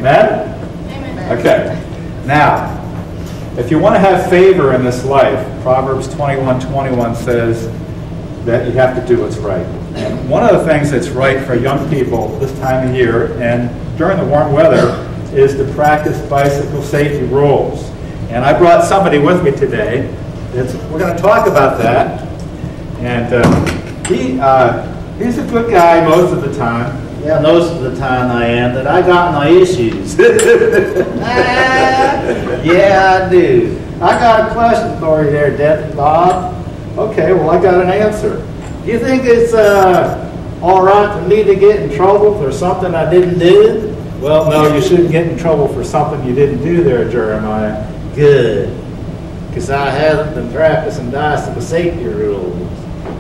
Amen? Amen. Okay. Now, if you want to have favor in this life, Proverbs 21:21 says that you have to do what's right. And one of the things that's right for young people this time of year and during the warm weather is to practice bicycle safety rules. And I brought somebody with me today. We're going to talk about that. And he's a good guy most of the time. Yeah, most of the time I am, but I got my issues. Yeah, I do. I got a question for you there, Deputy Bob. Okay, well, I got an answer. Do you think it's all right for me to get in trouble for something I didn't do? Well, no, you shouldn't get in trouble for something you didn't do there, Jeremiah. Good. Because I haven't been practicing bicycle safety rules.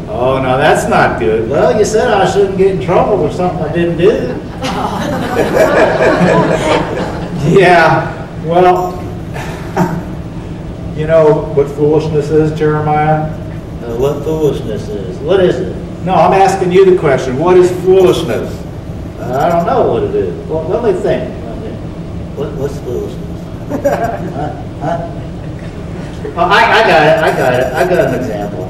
Oh, no, that's not good. Well, you said I shouldn't get in trouble for something I didn't do. Yeah, well, you know what foolishness is, Jeremiah? What foolishness is? What is it? No, I'm asking you the question. What is foolishness? I don't know what it is. Well, let me think. What's foolishness? Huh? Oh, I got it. I got an example.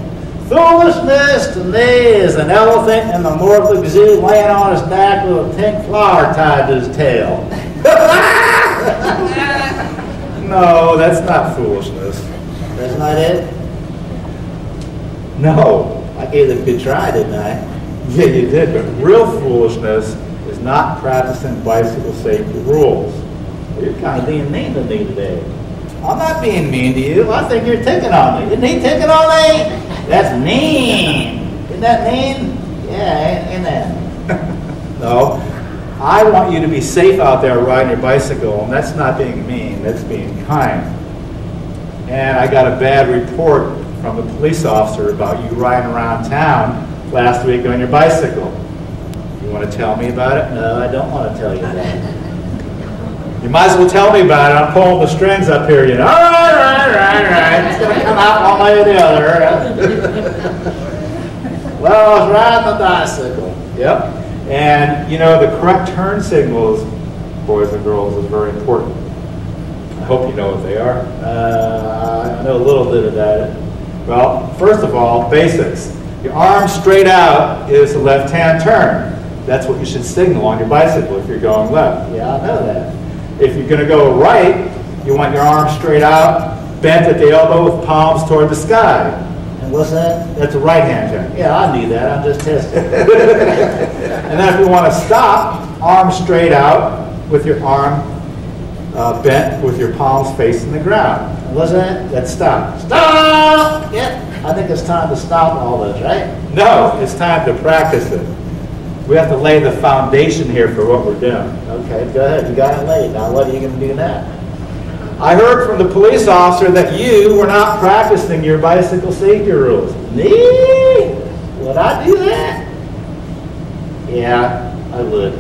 Foolishness to me is an elephant in the Morphic Zoo laying on his back with a pink flower tied to his tail. No, that's not foolishness. That's not it? No. I gave it a good try, didn't I? Yeah, you did, but real foolishness is not practicing bicycle safety rules. You're kind of being mean to me today. I'm not being mean to you. I think you're ticking on me. Isn't he ticking on me? That's mean. Isn't that mean? Yeah, ain't that? No. I want you to be safe out there riding your bicycle, and that's not being mean, that's being kind. And I got a bad report from the police officer about you riding around town last week on your bicycle. You want to tell me about it? No, I don't want to tell you that. You might as well tell me about it. I'm pulling the strings up here, you know. All right. It's going to come out one way or the other. Well, I was riding the bicycle. Yep. And, you know, the correct turn signals, boys and girls, is very important. I hope you know what they are. I know a little bit about it. Well, first of all, basics. Your arm straight out is a left-hand turn. That's what you should signal on your bicycle if you're going left. Yeah, I know that. If you're going to go right, you want your arm straight out, bent at the elbow with palms toward the sky. And what's that? That's a right-hand turn. Yeah, I knew that. I'm just testing. And then if you want to stop, arm straight out with your arm bent with your palms facing the ground. And what's that? That's stop. Stop! Yeah, I think it's time to stop all this, right? No, it's time to practice it. We have to lay the foundation here for what we're doing. Okay, go ahead. You got it laid. Now, what are you going to do now? I heard from the police officer that you were not practicing your bicycle safety rules. Me? Would I do that? Yeah, I would.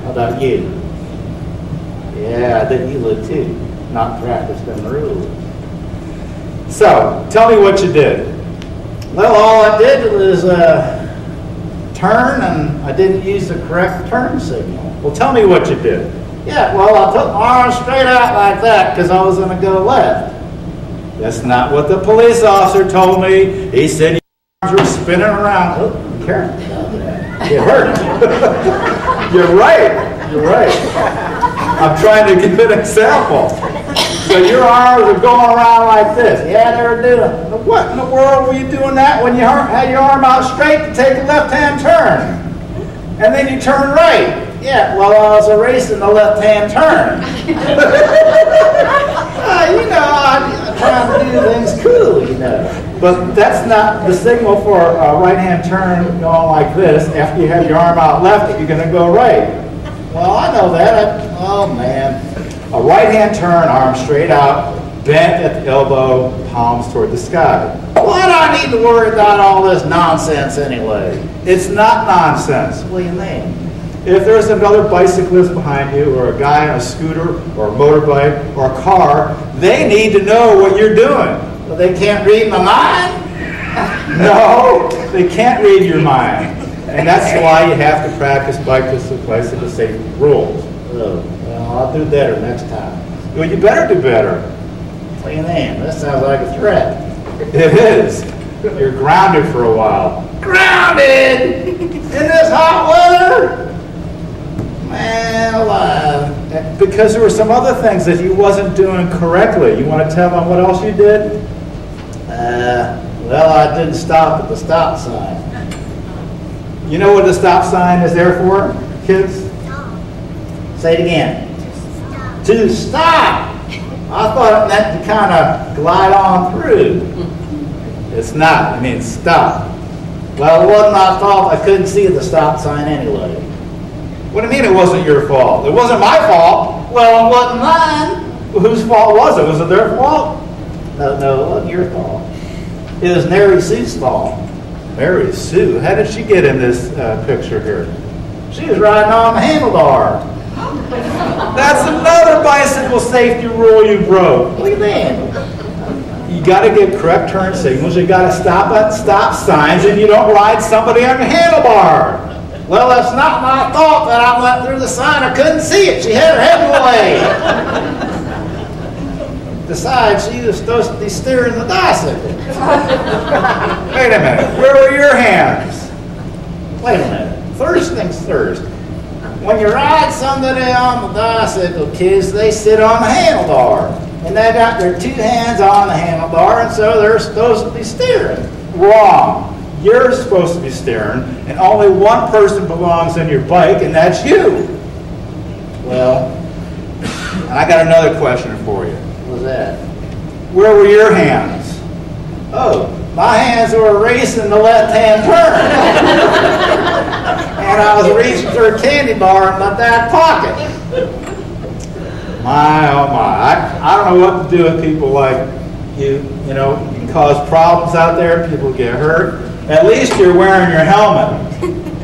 How about you? Yeah, I think you would too. Not practice them rules. So, tell me what you did. Well, all I did was turn, and I didn't use the correct turn signal. Well, tell me what you did. Yeah, well, I put my arm straight out like that because I was going to go left. That's not what the police officer told me. He said your arms were spinning around. Oh, be careful about that. It hurt. You're right. You're right. I'm trying to give an example. So your arms are going around like this. Yeah, they were doing. What in the world were you doing that when you had your arm out straight to take a left-hand turn? And then you turn right. Yeah, well, I was erasing the left-hand turn. You know, I'm trying to do things cool, you know. But that's not the signal for a right-hand turn going like this. After you have your arm out left, you're going to go right. Well, I know that. Oh, man. A right-hand turn, arm straight out, bent at the elbow, palms toward the sky. Why do I need to worry about all this nonsense anyway? It's not nonsense. What do you mean? If there's another bicyclist behind you, or a guy on a scooter, or a motorbike, or a car, they need to know what you're doing. Well, they can't read my mind? No, they can't read your mind. And that's why you have to practice bicycle safety rules. Oh, well, I'll I'll do better next time. Well, you better do better. What do you mean? That sounds like a threat. It is. You're grounded for a while. Grounded in this hot weather? Man alive. Because there were some other things that you wasn't doing correctly. You want to tell them what else you did? Well, I didn't stop at the stop sign. You know what the stop sign is there for, kids? Say it again. To stop. I thought it meant to kind of glide on through. It's not. It means stop. Well, it wasn't my fault. I couldn't see the stop sign anyway. What do you mean it wasn't your fault? It wasn't my fault. Well, it wasn't mine. Well, whose fault was it? Was it their fault? No, it wasn't your fault. It was Mary Sue's fault. Mary Sue? How did she get in this picture here? She was riding on the handlebar. That's another bicycle safety rule you broke. What do you mean? You got to get correct turn signals. You got to stop at stop signs, and you don't ride somebody on the handlebar. Well, it's not my fault that I went through the sign. I couldn't see it. She had her head away. Besides, she was supposed to be steering the bicycle. Wait a minute. Where were your hands? Wait a minute. First things first. When you ride somebody on the bicycle, kids, they sit on the handlebar. And they got their two hands on the handlebar, and so they're supposed to be steering. Wrong. You're supposed to be steering, and only one person belongs in your bike, and that's you. Well, and I got another question for you. what was that? Where were your hands? Oh, my hands were racing the left-hand turn. And I was reaching for a candy bar in my back pocket. My, oh my. I don't know what to do with people like you. You know, you can cause problems out there. People get hurt. At least you're wearing your helmet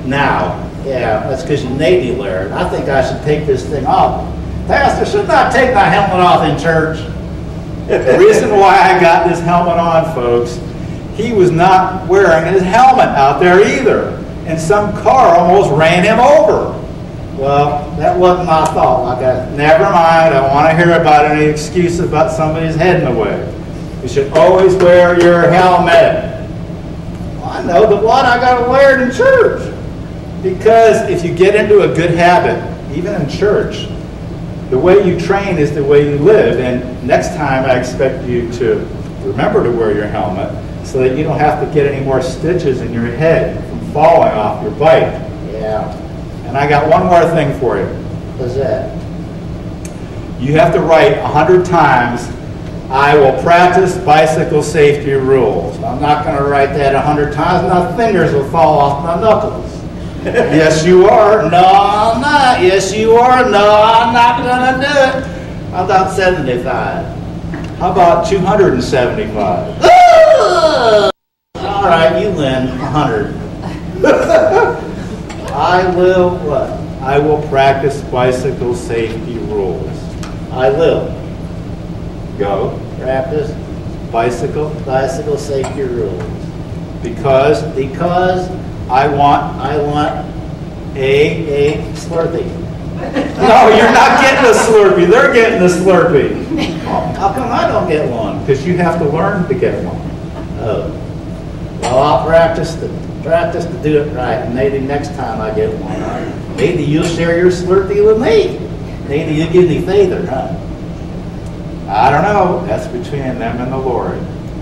now. Yeah, that's because you Navy wear it. I think I should take this thing off. Pastor, shouldn't I take my helmet off in church? The reason why I got this helmet on, folks, he was not wearing his helmet out there either. And some car almost ran him over. Well, that wasn't my fault. Never mind. I don't want to hear about any excuse about somebody's head in the way. You should always wear your helmet. Well, I know, but why do I got to wear it in church? Because if you get into a good habit, even in church, the way you train is the way you live. And next time I expect you to remember to wear your helmet so that you don't have to get any more stitches in your head from falling off your bike. Yeah. And I got one more thing for you. What's that? You have to write 100 times, I will practice bicycle safety rules. I'm not going to write that 100 times. My fingers will fall off my knuckles. Yes, you are. No, I'm not. Yes, you are. No, I'm not going to do it. How about 75? How about 275? All right, you win 100. I will what? I will practice bicycle safety rules. I will Go. practice Bicycle. safety rules. Because I want a Slurpee. No, you're not getting a Slurpee. They're getting a Slurpee. How come I don't get one? Because you have to learn to get one. Oh. Well, I'll practice to do it right, and maybe next time I get one. Maybe you'll share your Slurpee with me. Maybe you give me favor, huh? I don't know. That's between them and the Lord.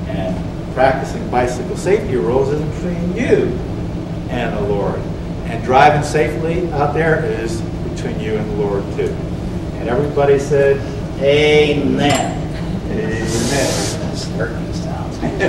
And practicing bicycle safety rules is between you and the Lord. And driving safely out there is between you and the Lord too. And everybody said, Amen. Amen. Slurpee sounds good.